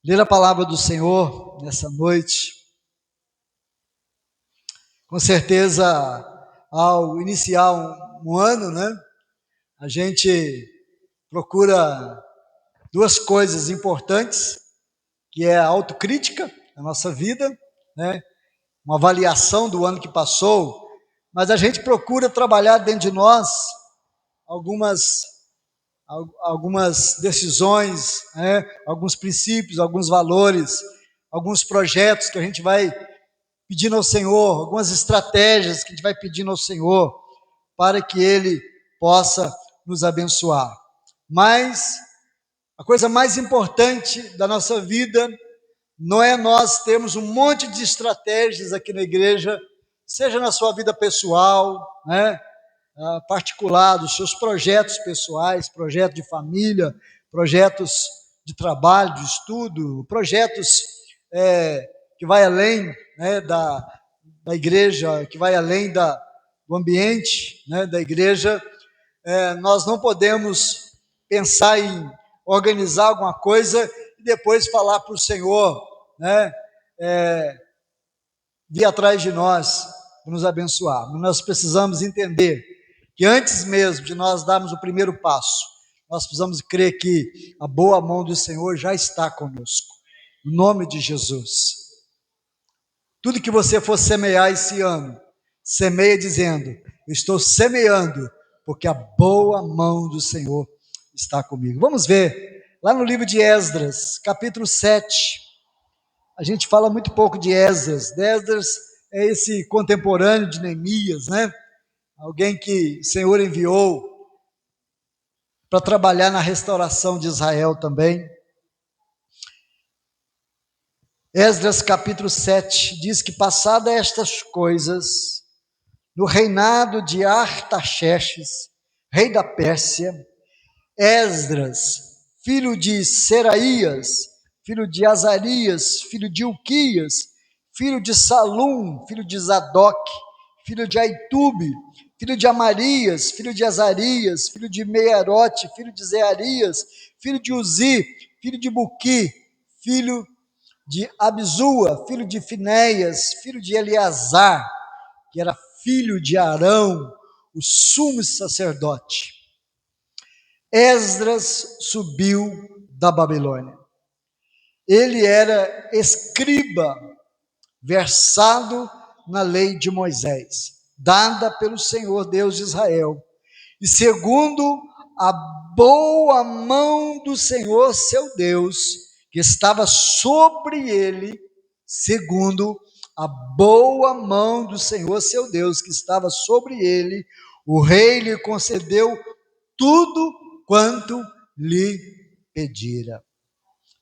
ler a palavra do Senhor nessa noite. Com certeza, ao iniciar um ano, a gente procura duas coisas importantes, que é a autocrítica na nossa vida, uma avaliação do ano que passou, mas a gente procura trabalhar dentro de nós algumas decisões, alguns princípios, alguns valores, alguns projetos que a gente vai pedindo ao Senhor, algumas estratégias que a gente vai pedindo ao Senhor para que Ele possa nos abençoar. Mas a coisa mais importante da nossa vida não é nós termos um monte de estratégias aqui na igreja, seja na sua vida pessoal, particular, dos seus projetos pessoais, projetos de família, projetos de trabalho, de estudo, projetos que vai além da igreja, que vai além do ambiente da igreja. Nós não podemos pensar em organizar alguma coisa e depois falar para o Senhor, vir atrás de nós para nos abençoar. Nós precisamos entender que antes mesmo de nós darmos o primeiro passo, nós precisamos crer que a boa mão do Senhor já está conosco, em nome de Jesus. Tudo que você for semear esse ano, semeia dizendo: eu estou semeando, porque a boa mão do Senhor está comigo. Vamos ver, lá no livro de Esdras, capítulo 7, a gente fala muito pouco de Esdras. Esdras é esse contemporâneo de Neemias, alguém que o Senhor enviou para trabalhar na restauração de Israel também. Esdras capítulo 7 diz que, passadas estas coisas, no reinado de Artaxerxes, rei da Pérsia, Esdras, filho de Seraías, filho de Azarias, filho de Ilquias, filho de Salum, filho de Zadok, filho de Aitube, filho de Amarias, filho de Azarias, filho de Meerote, filho de Zearias, filho de Uzi, filho de Buqui, filho de Abizua, filho de Finéias, filho de Eleazar, que era filho de Arão, o sumo sacerdote. Esdras subiu da Babilônia. Ele era escriba, versado na lei de Moisés, dada pelo Senhor Deus de Israel, e segundo a boa mão do Senhor seu Deus, que estava sobre ele, segundo a boa mão do Senhor seu Deus, que estava sobre ele, o rei lhe concedeu tudo quanto lhe pedira.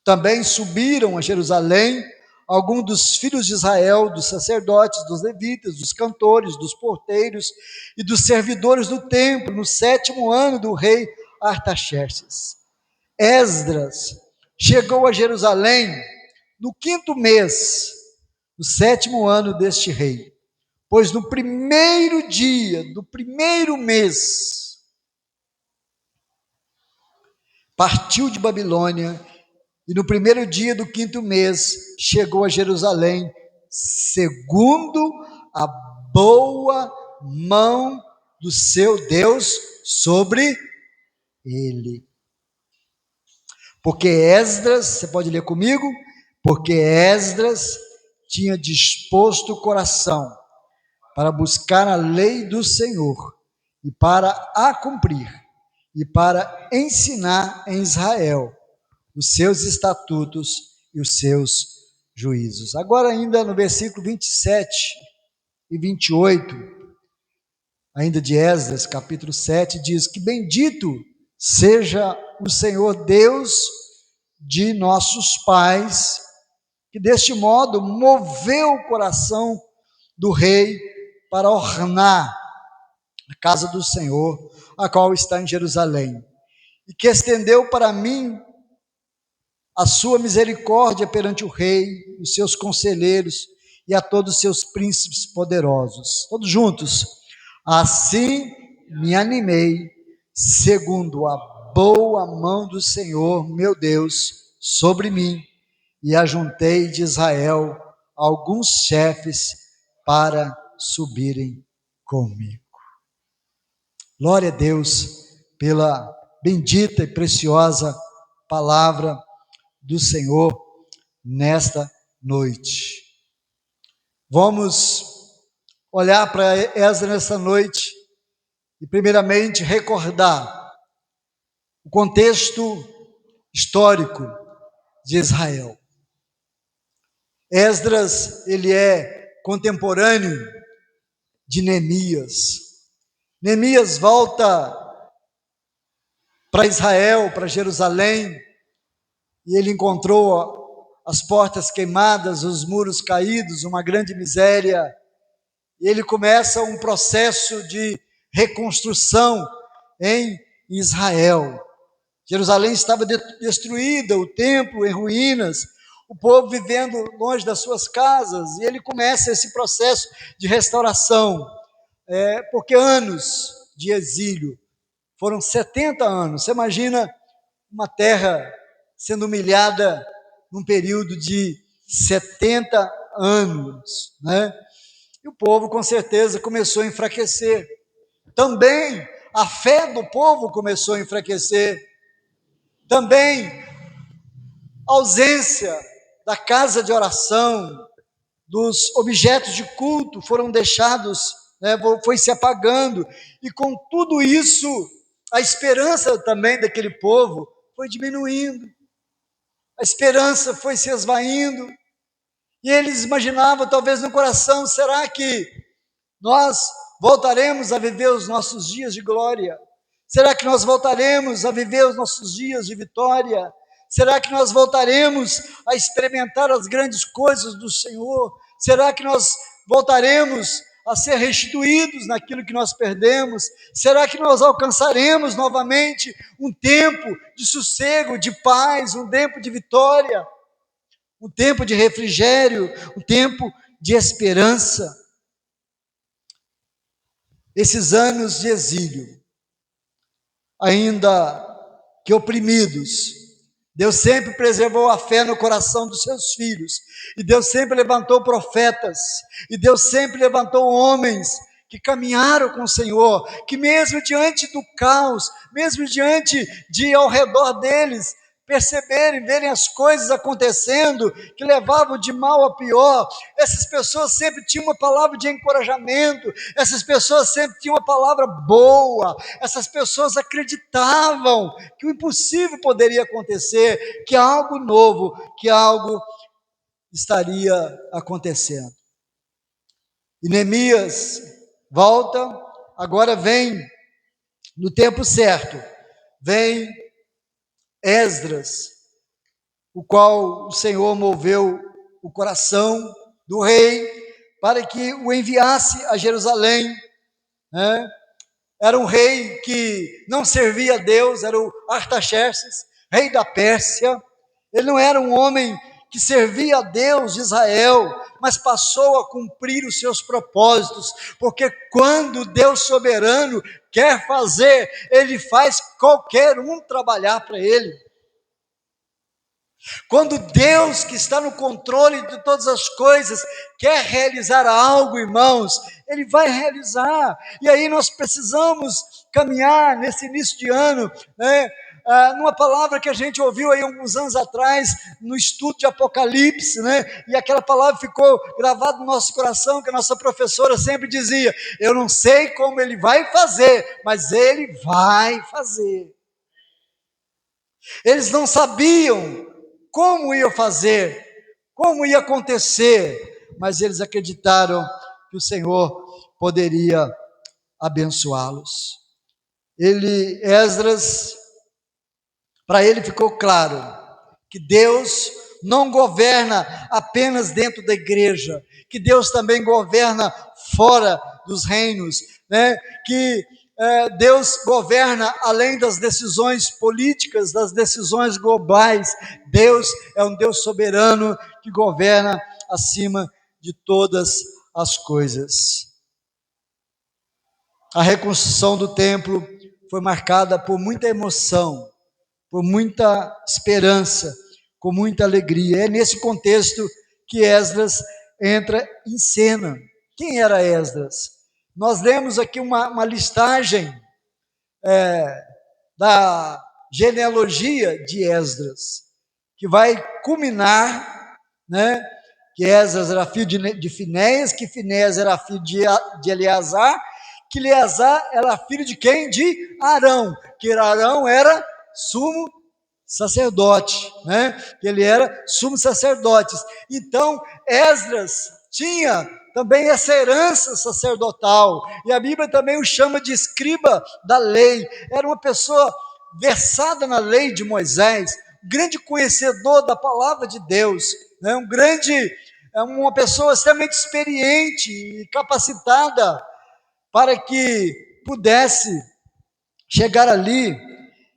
Também subiram a Jerusalém alguns dos filhos de Israel, dos sacerdotes, dos levitas, dos cantores, dos porteiros e dos servidores do templo, no 7º ano do rei Artaxerxes. Esdras chegou a Jerusalém no 5º mês, no 7º ano deste rei, pois no primeiro dia do primeiro mês partiu de Babilônia, e no primeiro dia do 5º mês chegou a Jerusalém, segundo a boa mão do seu Deus sobre ele. Porque Esdras, você pode ler comigo? Porque Esdras tinha disposto o coração para buscar a lei do Senhor e para a cumprir, e para ensinar em Israel os seus estatutos e os seus juízos. Agora, ainda no versículo 27 e 28, ainda de Esdras, capítulo 7, diz que bendito seja o Senhor Deus de nossos pais, que deste modo moveu o coração do rei para ornar a casa do Senhor, a qual está em Jerusalém, e que estendeu para mim a sua misericórdia perante o rei, os seus conselheiros e a todos os seus príncipes poderosos. Todos juntos. Assim me animei, segundo a boa mão do Senhor, meu Deus, sobre mim, e ajuntei de Israel alguns chefes para subirem comigo. Glória a Deus pela bendita e preciosa palavra do Senhor nesta noite. Vamos olhar para Esdras nessa noite e primeiramente recordar o contexto histórico de Israel. Esdras, ele é contemporâneo de Neemias. Neemias volta para Israel, para Jerusalém, e ele encontrou as portas queimadas, os muros caídos, uma grande miséria, e ele começa um processo de reconstrução em Israel. Jerusalém estava destruída, o templo em ruínas, o povo vivendo longe das suas casas, e ele começa esse processo de restauração, porque anos de exílio, foram 70 anos, você imagina uma terra sendo humilhada num período de 70 anos, né? E o povo com certeza começou a enfraquecer, também a fé do povo começou a enfraquecer, também a ausência da casa de oração, dos objetos de culto foram deixados, foi se apagando, e com tudo isso, a esperança também daquele povo foi diminuindo, a esperança foi se esvaindo, e eles imaginavam talvez no coração, será que nós voltaremos a viver os nossos dias de glória? Será que nós voltaremos a viver os nossos dias de vitória? Será que nós voltaremos a experimentar as grandes coisas do Senhor? Será que nós voltaremos a ser restituídos naquilo que nós perdemos? Será que nós alcançaremos novamente um tempo de sossego, de paz, um tempo de vitória, um tempo de refrigério, um tempo de esperança? Esses anos de exílio, ainda que oprimidos, Deus sempre preservou a fé no coração dos seus filhos, e Deus sempre levantou profetas, e Deus sempre levantou homens que caminharam com o Senhor, que mesmo diante do caos, mesmo diante de ao redor deles, perceberem, verem as coisas acontecendo, que levavam de mal a pior, essas pessoas sempre tinham uma palavra de encorajamento, essas pessoas sempre tinham uma palavra boa, essas pessoas acreditavam que o impossível poderia acontecer, que algo novo, que algo estaria acontecendo. E Neemias volta, agora vem no tempo certo, vem Esdras, o qual o Senhor moveu o coração do rei para que o enviasse a Jerusalém, né? Era um rei que não servia a Deus, era o Artaxerxes, rei da Pérsia. Ele não era um homem que servia a Deus de Israel, mas passou a cumprir os seus propósitos, porque quando Deus soberano quer fazer, Ele faz qualquer um trabalhar para Ele. Quando Deus, que está no controle de todas as coisas, quer realizar algo, irmãos, Ele vai realizar. E aí nós precisamos caminhar nesse início de ano, né? Numa palavra que a gente ouviu aí alguns anos atrás, no estudo de Apocalipse, né? E aquela palavra ficou gravada no nosso coração, que a nossa professora sempre dizia: eu não sei como Ele vai fazer, mas Ele vai fazer. Eles não sabiam como ia fazer, como ia acontecer, mas eles acreditaram que o Senhor poderia abençoá-los. Esdras, para ele ficou claro que Deus não governa apenas dentro da igreja, que Deus também governa fora dos reinos, né? Que Deus governa além das decisões políticas, das decisões globais. Deus é um Deus soberano que governa acima de todas as coisas. A reconstrução do templo foi marcada por muita emoção, por muita esperança, com muita alegria. É nesse contexto que Esdras entra em cena. Quem era Esdras? Nós lemos aqui uma listagem da genealogia de Esdras, que vai culminar, né, que Esdras era filho de Finéias, que Finéias era filho de Eleazar, que Eleazar era filho de quem? De Arão, que Arão era sumo sacerdote, né? Ele era sumo sacerdote. Então, Esdras tinha também essa herança sacerdotal, e a Bíblia também o chama de escriba da lei. Era uma pessoa versada na lei de Moisés, grande conhecedor da palavra de Deus, né? Uma pessoa extremamente experiente e capacitada para que pudesse chegar ali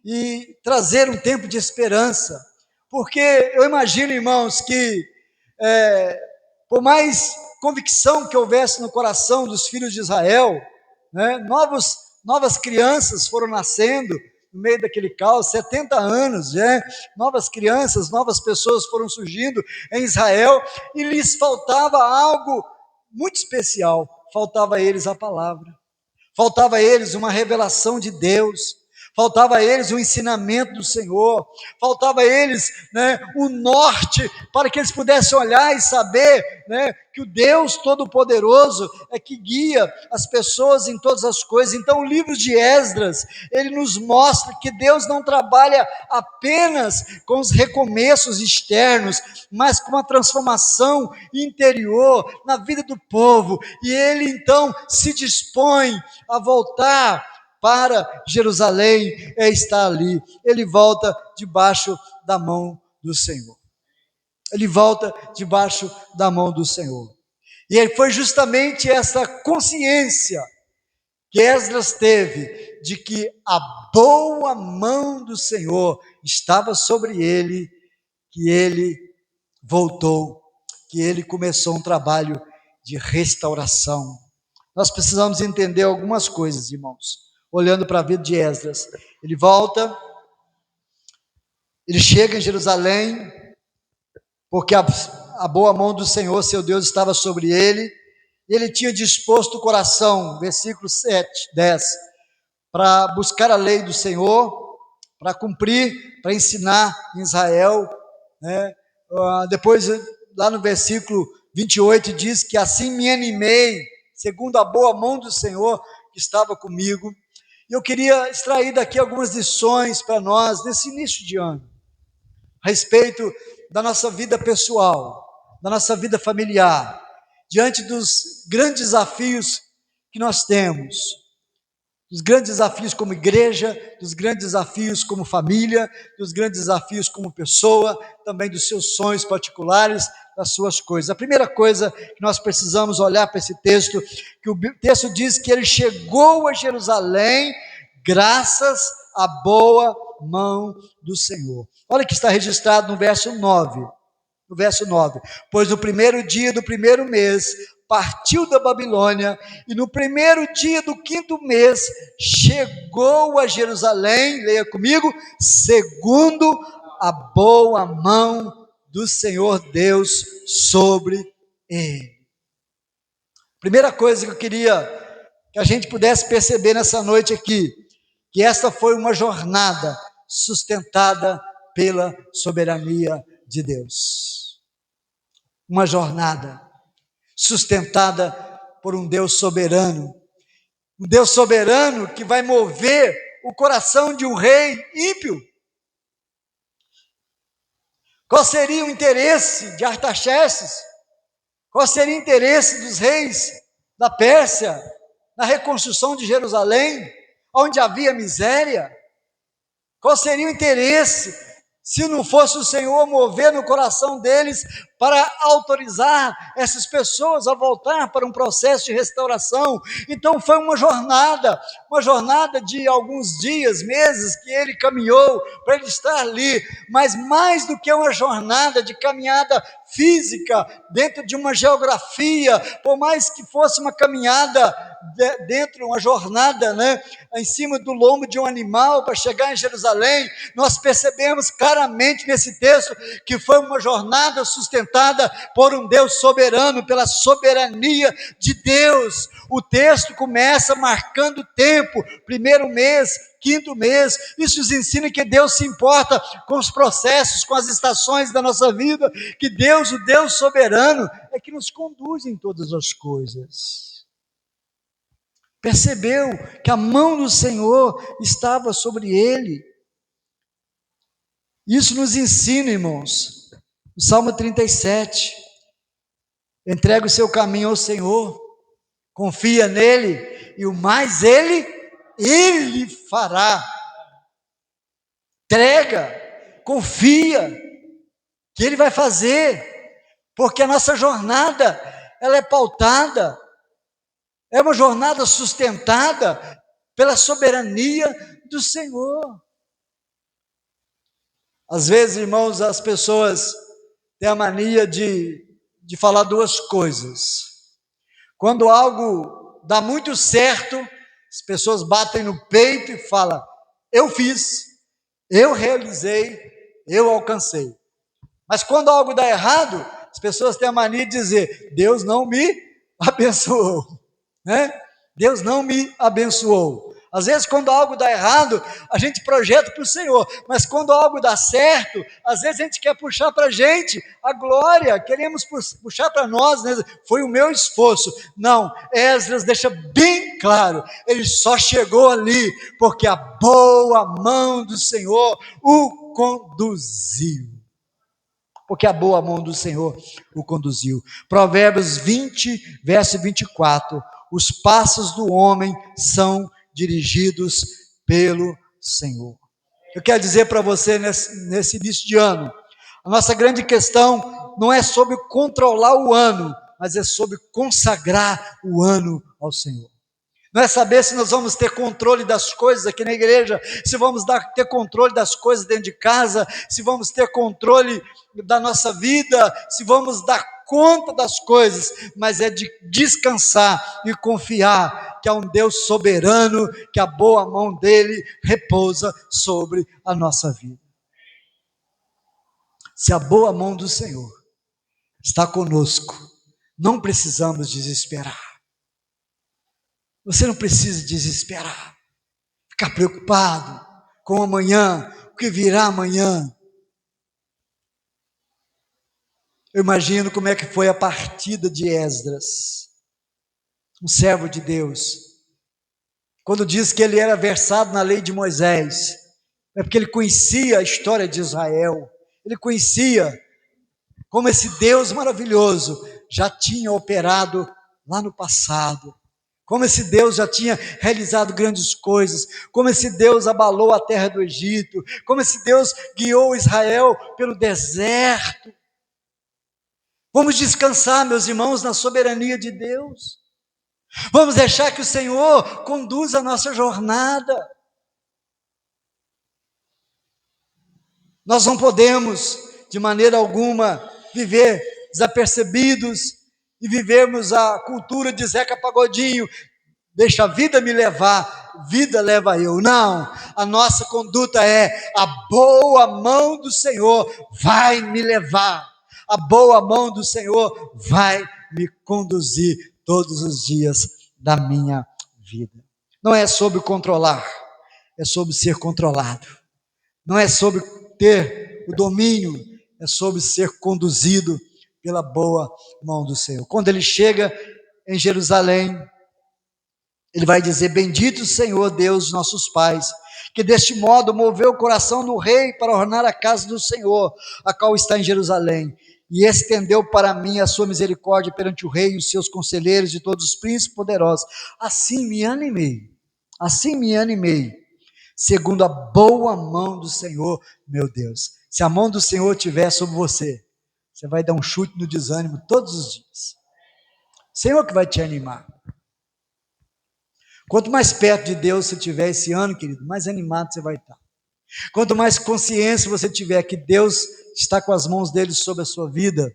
e trazer um tempo de esperança, porque eu imagino, irmãos, que por mais convicção que houvesse no coração dos filhos de Israel, né, novas crianças foram nascendo no meio daquele caos, 70 anos, novas crianças, novas pessoas foram surgindo em Israel, e lhes faltava algo muito especial, faltava a eles a palavra, faltava a eles uma revelação de Deus, faltava a eles o ensinamento do Senhor, faltava a eles, o norte, para que eles pudessem olhar e saber, que o Deus Todo-Poderoso é que guia as pessoas em todas as coisas. Então o livro de Esdras, ele nos mostra que Deus não trabalha apenas com os recomeços externos, mas com uma transformação interior na vida do povo, e ele então se dispõe a voltar para Jerusalém, está ali, ele volta debaixo da mão do Senhor, ele volta debaixo da mão do Senhor, e foi justamente essa consciência que Esdras teve, de que a boa mão do Senhor estava sobre ele, que ele voltou, que ele começou um trabalho de restauração. Nós precisamos entender algumas coisas, irmãos, olhando para a vida de Esdras. Ele volta, ele chega em Jerusalém, porque a boa mão do Senhor, seu Deus, estava sobre ele, e ele tinha disposto o coração, versículo 7, 10, para buscar a lei do Senhor, para cumprir, para ensinar em Israel, depois, lá no versículo 28, diz que assim me animei, segundo a boa mão do Senhor que estava comigo. E eu queria extrair daqui algumas lições para nós, nesse início de ano, a respeito da nossa vida pessoal, da nossa vida familiar, diante dos grandes desafios que nós temos, dos grandes desafios como igreja, dos grandes desafios como família, dos grandes desafios como pessoa, também dos seus sonhos particulares, das suas coisas. A primeira coisa que nós precisamos olhar para esse texto, que o texto diz que ele chegou a Jerusalém graças à boa mão do Senhor. Olha o que está registrado no verso 9. No verso 9, pois no primeiro dia do primeiro mês, partiu da Babilônia, e no primeiro dia do quinto mês, chegou a Jerusalém, leia comigo, segundo a boa mão do Senhor Deus sobre ele. Primeira coisa que eu queria que a gente pudesse perceber nessa noite aqui, que esta foi uma jornada sustentada pela soberania de Deus. Uma jornada sustentada por um Deus soberano que vai mover o coração de um rei ímpio. Qual seria o interesse de Artaxerxes? Qual seria o interesse dos reis da Pérsia na reconstrução de Jerusalém, onde havia miséria? Qual seria o interesse se não fosse o Senhor mover no coração deles para autorizar essas pessoas a voltar para um processo de restauração? Então foi uma jornada de alguns dias, meses, que ele caminhou para ele estar ali, mas mais do que uma jornada de caminhada física, dentro de uma geografia, por mais que fosse uma caminhada dentro de uma jornada, né, em cima do lombo de um animal para chegar em Jerusalém. Nós percebemos claramente nesse texto que foi uma jornada sustentada por um Deus soberano, pela soberania de Deus. O texto começa marcando o tempo, primeiro mês, quinto mês. Isso nos ensina que Deus se importa com os processos, com as estações da nossa vida, que Deus, o Deus soberano, é que nos conduz em todas as coisas. Percebeu que a mão do Senhor estava sobre ele. Isso nos ensina, irmãos, o Salmo 37, entrega o seu caminho ao Senhor, confia nele, e o mais ele fará. Entrega, confia, que ele vai fazer, porque a nossa jornada, ela é pautada, é uma jornada sustentada pela soberania do Senhor. Às vezes, irmãos, as pessoas têm a mania de falar duas coisas. Quando algo dá muito certo, as pessoas batem no peito e falam: eu fiz, eu realizei, eu alcancei. Mas quando algo dá errado, as pessoas têm a mania de dizer: Deus não me abençoou, né? Deus não me abençoou. Às vezes, quando algo dá errado, a gente projeta para o Senhor, mas quando algo dá certo, às vezes a gente quer puxar para a gente a glória, queremos puxar para nós, né? Foi o meu esforço. Não, Esdras deixa bem claro, ele só chegou ali porque a boa mão do Senhor o conduziu. Porque a boa mão do Senhor o conduziu. Provérbios 20, verso 24. Os passos do homem são dirigidos pelo Senhor. Eu quero dizer para você nesse início de ano, a nossa grande questão não é sobre controlar o ano, mas é sobre consagrar o ano ao Senhor. Não é saber se nós vamos ter controle das coisas aqui na igreja, se vamos ter controle das coisas dentro de casa, se vamos ter controle da nossa vida, se vamos dar conta das coisas, mas é de descansar e confiar que há um Deus soberano, que a boa mão dele repousa sobre a nossa vida. Se a boa mão do Senhor está conosco, não precisamos desesperar. Você não precisa desesperar, ficar preocupado com amanhã, o que virá amanhã. Eu imagino como é que foi a partida de Esdras, um servo de Deus. Quando diz que ele era versado na lei de Moisés, é porque ele conhecia a história de Israel, ele conhecia como esse Deus maravilhoso já tinha operado lá no passado, como esse Deus já tinha realizado grandes coisas, como esse Deus abalou a terra do Egito, como esse Deus guiou Israel pelo deserto. Vamos descansar, meus irmãos, na soberania de Deus. Vamos deixar que o Senhor conduza a nossa jornada. Nós não podemos, de maneira alguma, viver desapercebidos e vivermos a cultura de Zeca Pagodinho, deixa a vida me levar, vida leva eu. Não, a nossa conduta é: a boa mão do Senhor vai me levar, a boa mão do Senhor vai me conduzir todos os dias da minha vida. Não é sobre controlar, é sobre ser controlado. Não é sobre ter o domínio, é sobre ser conduzido pela boa mão do Senhor. Quando ele chega em Jerusalém, ele vai dizer: bendito o Senhor Deus, nossos pais, que deste modo moveu o coração do rei para ornar a casa do Senhor, a qual está em Jerusalém, e estendeu para mim a sua misericórdia perante o rei e os seus conselheiros e todos os príncipes poderosos. Assim me animei, segundo a boa mão do Senhor, meu Deus. Se a mão do Senhor estiver sobre você, você vai dar um chute no desânimo todos os dias. Senhor que vai te animar. Quanto mais perto de Deus você estiver esse ano, querido, mais animado você vai estar. Quanto mais consciência você tiver que Deus está com as mãos dele sobre a sua vida,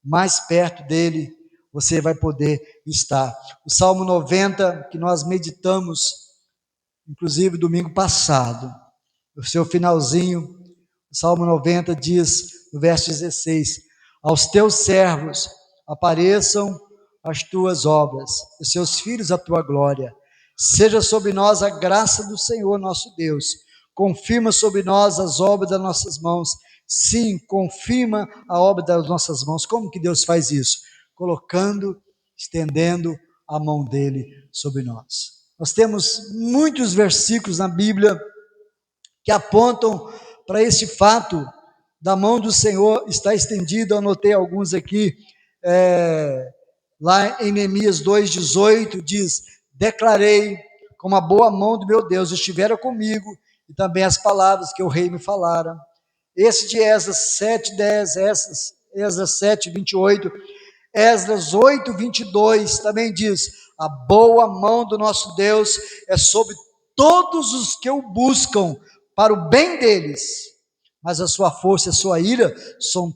mais perto dele você vai poder estar. O Salmo 90, que nós meditamos, inclusive domingo passado, o seu finalzinho, o Salmo 90 diz, no verso 16, aos teus servos apareçam as tuas obras, e seus filhos a tua glória. Seja sobre nós a graça do Senhor nosso Deus. Confirma sobre nós as obras das nossas mãos. Sim, confirma a obra das nossas mãos. Como que Deus faz isso? Colocando, estendendo a mão dele sobre nós. Nós temos muitos versículos na Bíblia que apontam para esse fato da mão do Senhor estar estendida. Eu anotei alguns aqui, lá em Neemias 2,18 diz, declarei como a boa mão do meu Deus estivera comigo, e também as palavras que o rei me falara. Esse de Esdras 7,10, Esdras 7,28, Esdras 8,22 também diz, a boa mão do nosso Deus é sobre todos os que o buscam, para o bem deles, mas a sua força e a sua ira são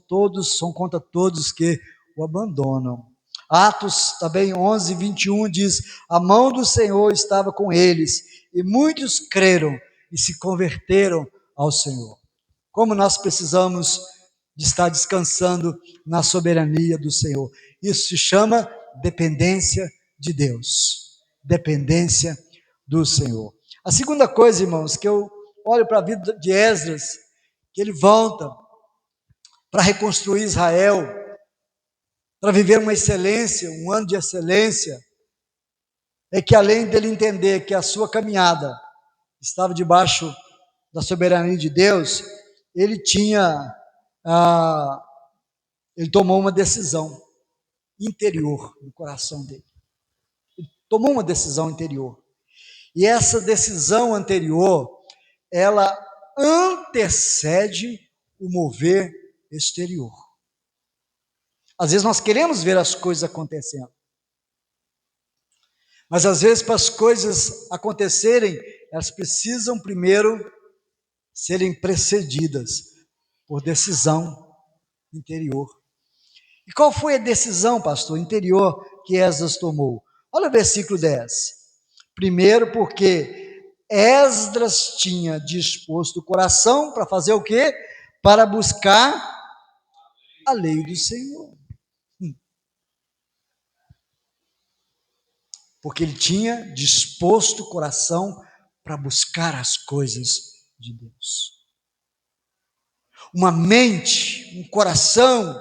contra todos que o abandonam. Atos também 11:21 diz, a mão do Senhor estava com eles, e muitos creram e se converteram ao Senhor. Como nós precisamos de estar descansando na soberania do Senhor. Isso se chama dependência de Deus, dependência do Senhor. A segunda coisa, irmãos, que eu olho para a vida de Esdras, que ele volta para reconstruir Israel, para viver uma excelência, um ano de excelência, é que além dele entender que a sua caminhada estava debaixo da soberania de Deus, ele tomou uma decisão interior no coração dele. Ele tomou uma decisão interior. E essa decisão anterior, ela antecede o mover exterior. Às vezes nós queremos ver as coisas acontecendo, mas às vezes para as coisas acontecerem, elas precisam primeiro serem precedidas por decisão interior. E qual foi a decisão, pastor, interior que Esdras tomou? Olha o versículo 10. Primeiro, porque Esdras tinha disposto o coração para fazer o quê? Para buscar a lei do Senhor. Porque ele tinha disposto o coração para buscar as coisas de Deus. Uma mente, um coração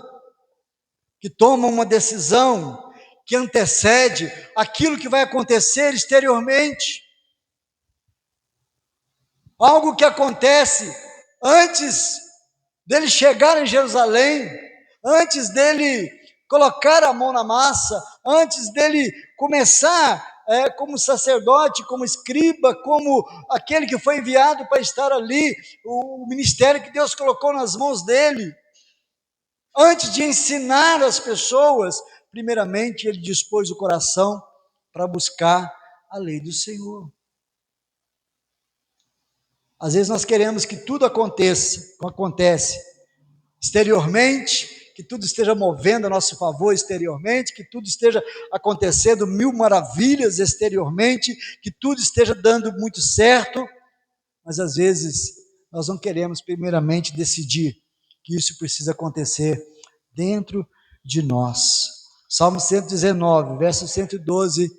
que toma uma decisão que antecede aquilo que vai acontecer exteriormente. Algo que acontece antes dele chegar em Jerusalém, antes dele colocar a mão na massa, antes dele começar como sacerdote, como escriba, como aquele que foi enviado para estar ali, o ministério que Deus colocou nas mãos dele. Antes de ensinar as pessoas, primeiramente ele dispôs o coração para buscar a lei do Senhor. Às vezes nós queremos que tudo acontece exteriormente, que tudo esteja movendo a nosso favor exteriormente, que tudo esteja acontecendo mil maravilhas exteriormente, que tudo esteja dando muito certo, mas às vezes nós não queremos primeiramente decidir que isso precisa acontecer dentro de nós. Salmo 119, verso 112,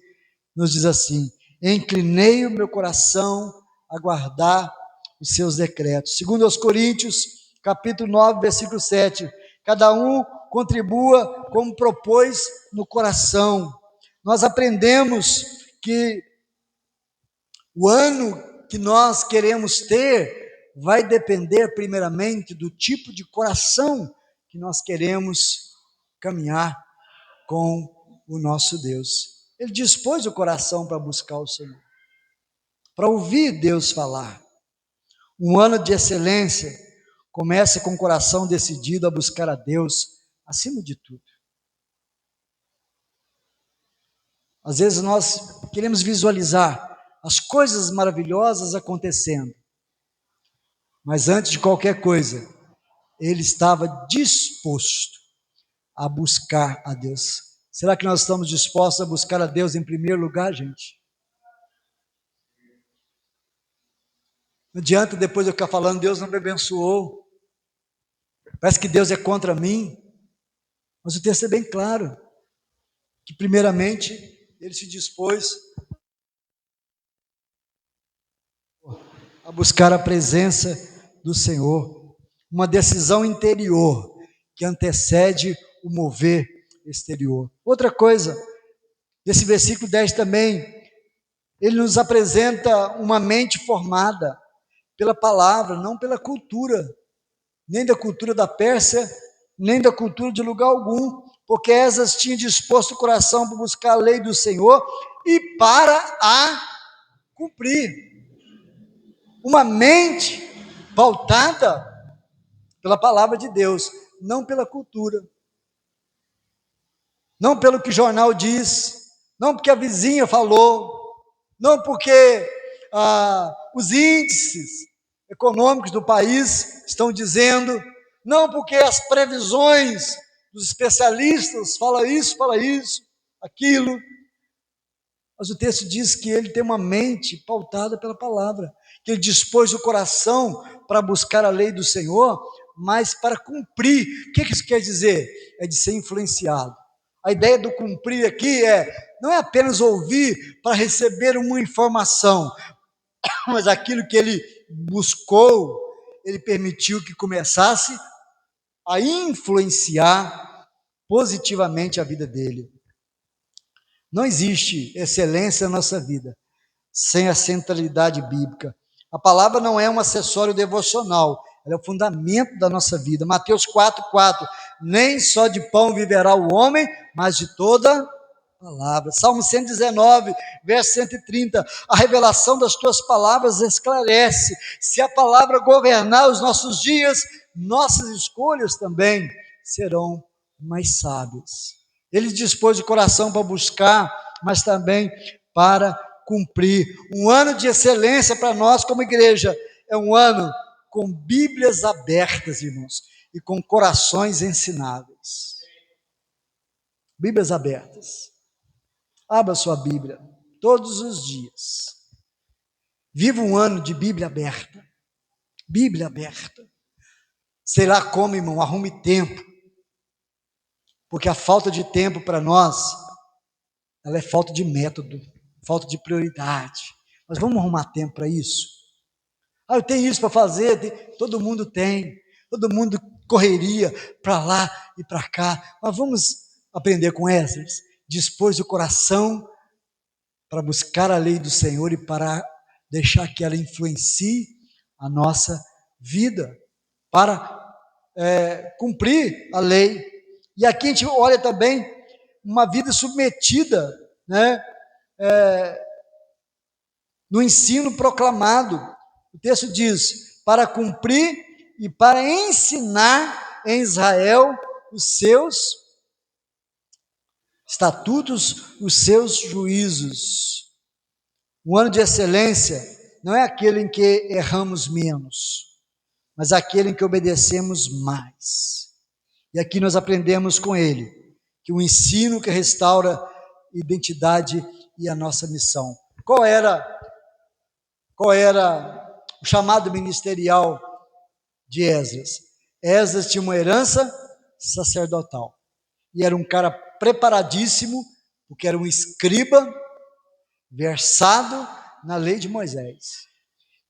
nos diz assim, inclinei o meu coração a guardar os seus decretos. Segundo aos Coríntios, capítulo 9, versículo 7, cada um contribua como propôs no coração. Nós aprendemos que o ano que nós queremos ter vai depender primeiramente do tipo de coração que nós queremos caminhar com o nosso Deus. Ele dispôs o coração para buscar o Senhor, para ouvir Deus falar. Um ano de excelência começa com o coração decidido a buscar a Deus acima de tudo. Às vezes nós queremos visualizar as coisas maravilhosas acontecendo, mas antes de qualquer coisa, ele estava disposto a buscar a Deus. Será que nós estamos dispostos a buscar a Deus em primeiro lugar, gente? Não adianta depois eu ficar falando, Deus não me abençoou, parece que Deus é contra mim. Mas o texto é bem claro, que primeiramente ele se dispôs a buscar a presença do Senhor, uma decisão interior que antecede o mover exterior. Outra coisa, nesse versículo 10 também, ele nos apresenta uma mente formada pela palavra, não pela cultura, nem da cultura da Pérsia, nem da cultura de lugar algum, porque Esdras tinha disposto o coração para buscar a lei do Senhor e para a cumprir. Uma mente pautada pela palavra de Deus, não pela cultura, não pelo que o jornal diz, não porque a vizinha falou, não porque os índices econômicos do país estão dizendo, não porque as previsões dos especialistas fala isso, aquilo, mas o texto diz que ele tem uma mente pautada pela palavra, que ele dispôs o coração para buscar a lei do Senhor, mas para cumprir. O que isso quer dizer? É de ser influenciado. A ideia do cumprir aqui não é apenas ouvir para receber uma informação, mas aquilo que ele buscou, ele permitiu que começasse a influenciar positivamente a vida dele. Não existe excelência na nossa vida sem a centralidade bíblica. A palavra não é um acessório devocional, ela é o fundamento da nossa vida. Mateus 4:4, nem só de pão viverá o homem, mas de toda palavra. Salmo 119, verso 130, a revelação das tuas palavras esclarece. Se a palavra governar os nossos dias, nossas escolhas também serão mais sábias. Ele dispôs o coração para buscar, mas também para cumprir. Um ano de excelência para nós como igreja é um ano com Bíblias abertas, irmãos, e com corações ensináveis. Bíblias abertas. Abra sua Bíblia todos os dias. Viva um ano de Bíblia aberta. Bíblia aberta. Sei lá como, irmão, arrume tempo. Porque a falta de tempo para nós, ela é falta de método, falta de prioridade. Mas vamos arrumar tempo para isso? Eu tenho isso para fazer, todo mundo tem, todo mundo correria para lá e para cá. Mas vamos aprender com Esdras, dispôs o coração para buscar a lei do Senhor e para deixar que ela influencie a nossa vida, para cumprir a lei. E aqui a gente olha também uma vida submetida, né, no ensino proclamado. O texto diz, para cumprir e para ensinar em Israel os seus estatutos, os seus juízos. Um ano de excelência não é aquele em que erramos menos, mas aquele em que obedecemos mais. E aqui nós aprendemos com ele, que o ensino que restaura a identidade e a nossa missão. Qual era o chamado ministerial de Esdras? Esdras tinha uma herança sacerdotal, e era um cara preparadíssimo, porque era um escriba, versado na lei de Moisés.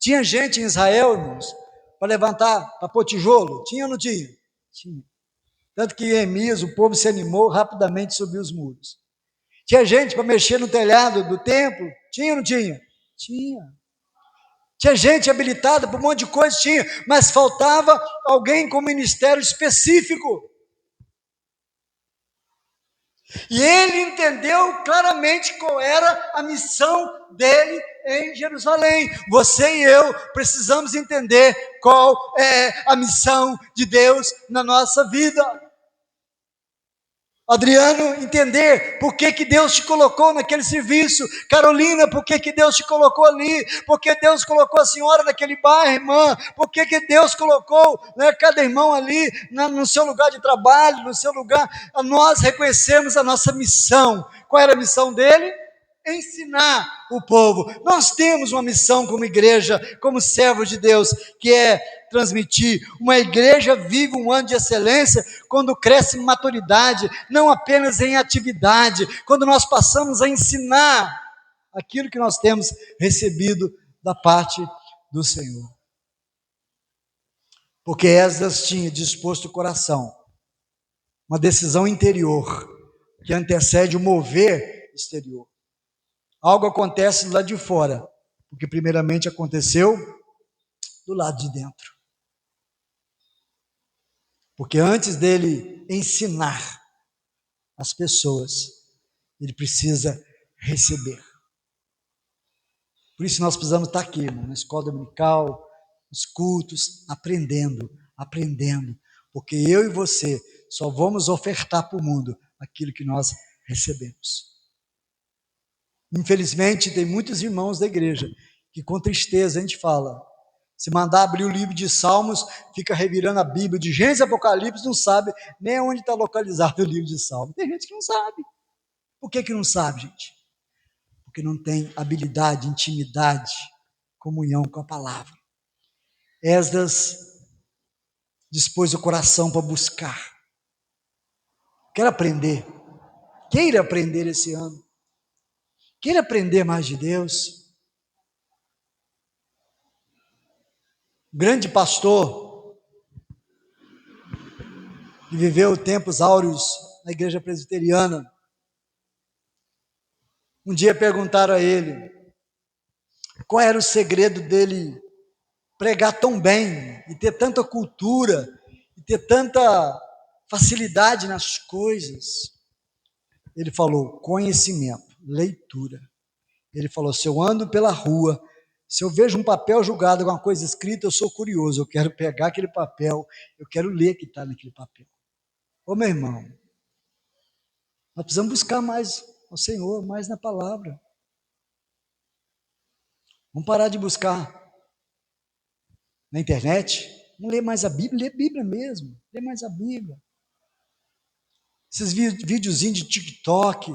Tinha gente em Israel, irmãos, para levantar, para pôr tijolo? Tinha ou não tinha? Tinha. Tanto que Neemias, o povo se animou, rapidamente subiu os muros. Tinha gente para mexer no telhado do templo? Tinha ou não tinha? Tinha. Tinha gente habilitada para um monte de coisa? Tinha. Mas faltava alguém com ministério específico. E ele entendeu claramente qual era a missão dele em Jerusalém. Você e eu precisamos entender qual é a missão de Deus na nossa vida. Adriano, entender por que Deus te colocou naquele serviço. Carolina, por que Deus te colocou ali? Por que Deus colocou a senhora naquele bairro, irmã? Por que Deus colocou, né, cada irmão ali no seu lugar de trabalho, no seu lugar? Nós reconhecemos a nossa missão. Qual era a missão dele? Ensinar o povo. Nós temos uma missão como igreja, como servos de Deus, que é transmitir. Uma igreja vive um ano de excelência quando cresce em maturidade, não apenas em atividade, quando nós passamos a ensinar aquilo que nós temos recebido da parte do Senhor. Porque Esdras tinha disposto o coração, uma decisão interior que antecede o mover exterior. Algo acontece do lado de fora, porque primeiramente aconteceu do lado de dentro. Porque antes dele ensinar as pessoas, ele precisa receber. Por isso nós precisamos estar aqui, irmão, na escola dominical, nos cultos, aprendendo, porque eu e você só vamos ofertar para o mundo aquilo que nós recebemos. Infelizmente, tem muitos irmãos da igreja que com tristeza a gente fala, se mandar abrir o livro de Salmos, fica revirando a Bíblia de Gênesis e Apocalipse, não sabe nem onde está localizado o livro de Salmos. Tem gente que não sabe. Por que não sabe, gente? Porque não tem habilidade, intimidade, comunhão com a palavra. Esdras dispôs o coração para buscar. Quero aprender. Queira aprender esse ano. Queira aprender mais de Deus. Grande pastor que viveu tempos áureos na igreja presbiteriana. Um dia perguntaram a ele qual era o segredo dele pregar tão bem e ter tanta cultura e ter tanta facilidade nas coisas. Ele falou: conhecimento, leitura. Ele falou: se eu ando pela rua, se eu vejo um papel julgado, alguma coisa escrita, eu sou curioso, eu quero pegar aquele papel, eu quero ler o que está naquele papel. Ô meu irmão, nós precisamos buscar mais ao Senhor, mais na palavra. Vamos parar de buscar na internet, vamos ler mais a Bíblia, lê a Bíblia mesmo, lê mais a Bíblia. Esses videozinhos de TikTok,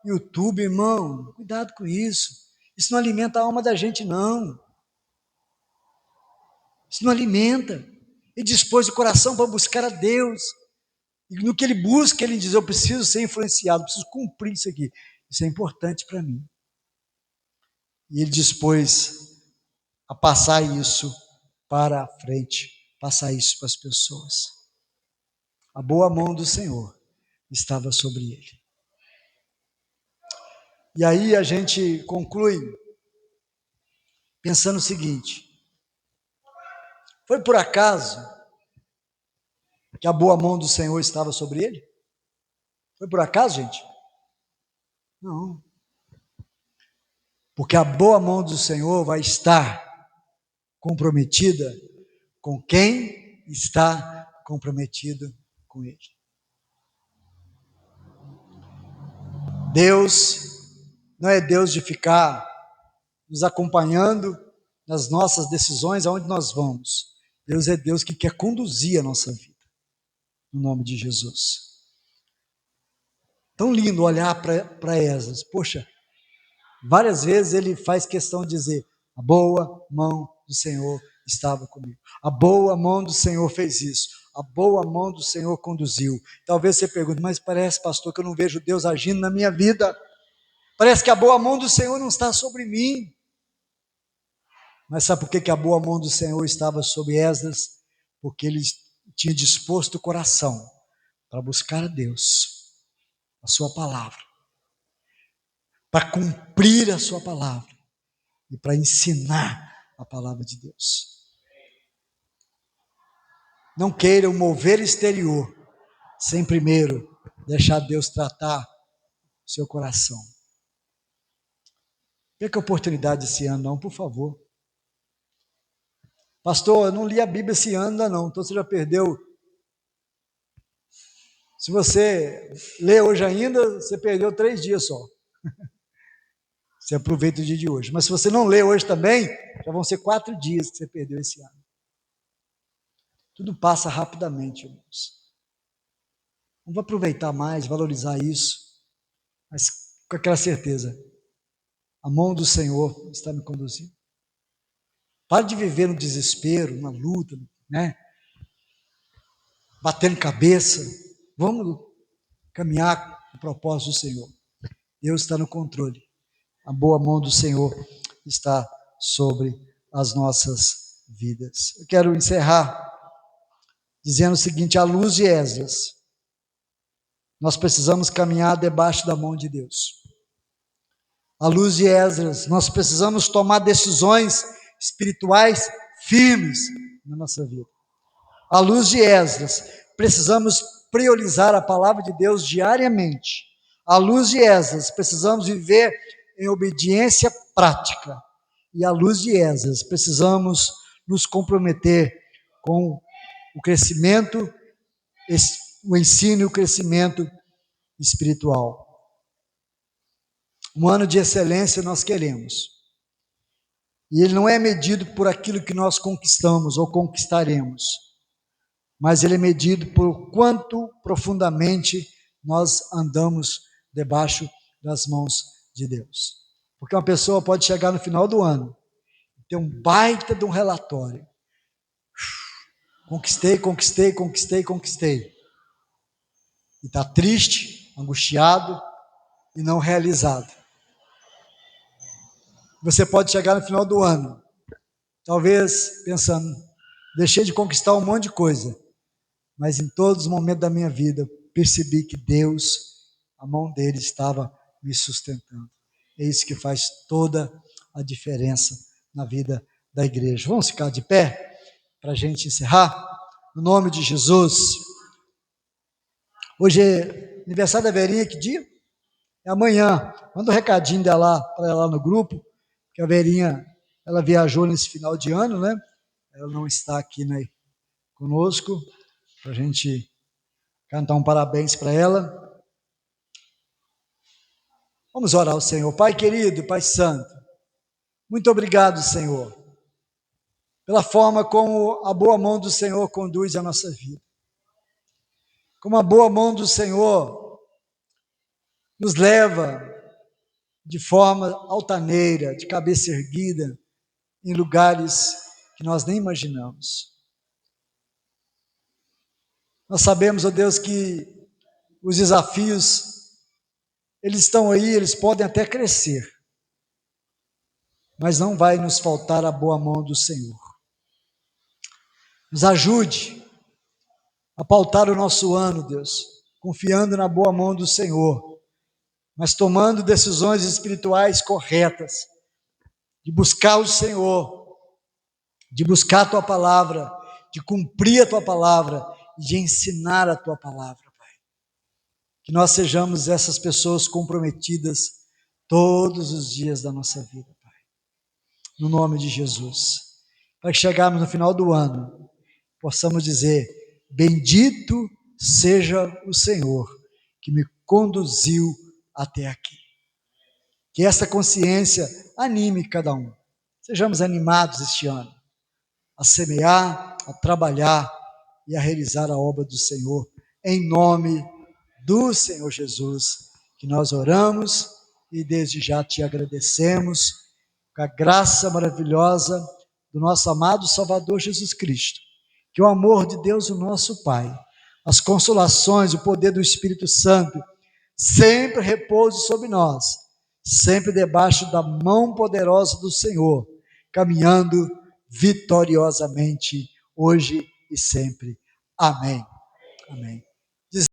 YouTube, irmão, cuidado com isso. Isso não alimenta a alma da gente, não. Isso não alimenta. Ele dispôs o coração para buscar a Deus. E no que ele busca, ele diz: eu preciso ser influenciado, preciso cumprir isso aqui. Isso é importante para mim. E ele dispôs a passar isso para a frente, passar isso para as pessoas. A boa mão do Senhor estava sobre ele. E aí a gente conclui pensando o seguinte: foi por acaso que a boa mão do Senhor estava sobre ele? Foi por acaso, gente? Não. Porque a boa mão do Senhor vai estar comprometida com quem está comprometido com ele. Deus não é Deus de ficar nos acompanhando nas nossas decisões, aonde nós vamos. Deus é Deus que quer conduzir a nossa vida, no nome de Jesus. Tão lindo olhar para Esdras. Poxa, várias vezes ele faz questão de dizer: a boa mão do Senhor estava comigo. A boa mão do Senhor fez isso. A boa mão do Senhor conduziu. Talvez você pergunte: mas parece, pastor, que eu não vejo Deus agindo na minha vida. Parece que a boa mão do Senhor não está sobre mim. Mas sabe por que a boa mão do Senhor estava sobre Esdras? Porque ele tinha disposto o coração para buscar a Deus, a sua palavra, para cumprir a sua palavra e para ensinar a palavra de Deus. Não queira o mover exterior sem primeiro deixar Deus tratar o seu coração. Perca a oportunidade esse ano, não, por favor. Pastor, eu não li a Bíblia esse ano ainda não, então você já perdeu Se você lê hoje ainda, você perdeu 3 dias só. Você aproveita o dia de hoje. Mas se você não lê hoje também, já vão ser 4 dias que você perdeu esse ano. Tudo passa rapidamente, irmãos. Vamos aproveitar mais, valorizar isso, mas com aquela certeza, a mão do Senhor está me conduzindo. Pare de viver no desespero, na luta, né? Batendo cabeça. Vamos caminhar com o propósito do Senhor. Deus está no controle. A boa mão do Senhor está sobre as nossas vidas. Eu quero encerrar dizendo o seguinte: à luz de Esdras, nós precisamos caminhar debaixo da mão de Deus. À luz de Esdras, nós precisamos tomar decisões espirituais firmes na nossa vida. À luz de Esdras, precisamos priorizar a palavra de Deus diariamente. À luz de Esdras, precisamos viver em obediência prática. E à luz de Esdras, precisamos nos comprometer com o crescimento, o ensino e o crescimento espiritual. Um ano de excelência nós queremos. E ele não é medido por aquilo que nós conquistamos ou conquistaremos, mas ele é medido por quanto profundamente nós andamos debaixo das mãos de Deus. Porque uma pessoa pode chegar no final do ano e ter um baita de um relatório. Conquistei. E está triste, angustiado e não realizado. Você pode chegar no final do ano, talvez pensando, deixei de conquistar um monte de coisa, mas em todos os momentos da minha vida, percebi que Deus, a mão dele estava me sustentando. É isso que faz toda a diferença na vida da igreja. Vamos ficar de pé para a gente encerrar? No nome de Jesus. Hoje é aniversário da Verinha, que dia? É amanhã. Manda um recadinho dela para ela lá no grupo, que a Verinha, ela viajou nesse final de ano, né? Ela não está aqui, né, conosco, para a gente cantar um parabéns para ela. Vamos orar ao Senhor. Pai querido, Pai santo, muito obrigado, Senhor, pela forma como a boa mão do Senhor conduz a nossa vida. Como a boa mão do Senhor nos leva de forma altaneira, de cabeça erguida, em lugares que nós nem imaginamos. Nós sabemos, ó Deus, que os desafios, eles estão aí, eles podem até crescer, mas não vai nos faltar a boa mão do Senhor. Nos ajude a pautar o nosso ano, Deus, confiando na boa mão do Senhor, mas tomando decisões espirituais corretas, de buscar o Senhor, de buscar a Tua palavra, de cumprir a Tua palavra e de ensinar a Tua palavra, Pai. Que nós sejamos essas pessoas comprometidas todos os dias da nossa vida, Pai. No nome de Jesus. Para chegarmos no final do ano, possamos dizer: bendito seja o Senhor que me conduziu até aqui. Que essa consciência anime cada um. Sejamos animados este ano a semear, a trabalhar e a realizar a obra do Senhor, em nome do Senhor Jesus, que nós oramos e desde já te agradecemos, com a graça maravilhosa do nosso amado Salvador Jesus Cristo, que o amor de Deus, o nosso Pai, as consolações, o poder do Espírito Santo, sempre repouse sobre nós, sempre debaixo da mão poderosa do Senhor, caminhando vitoriosamente, hoje e sempre. Amém. Amém.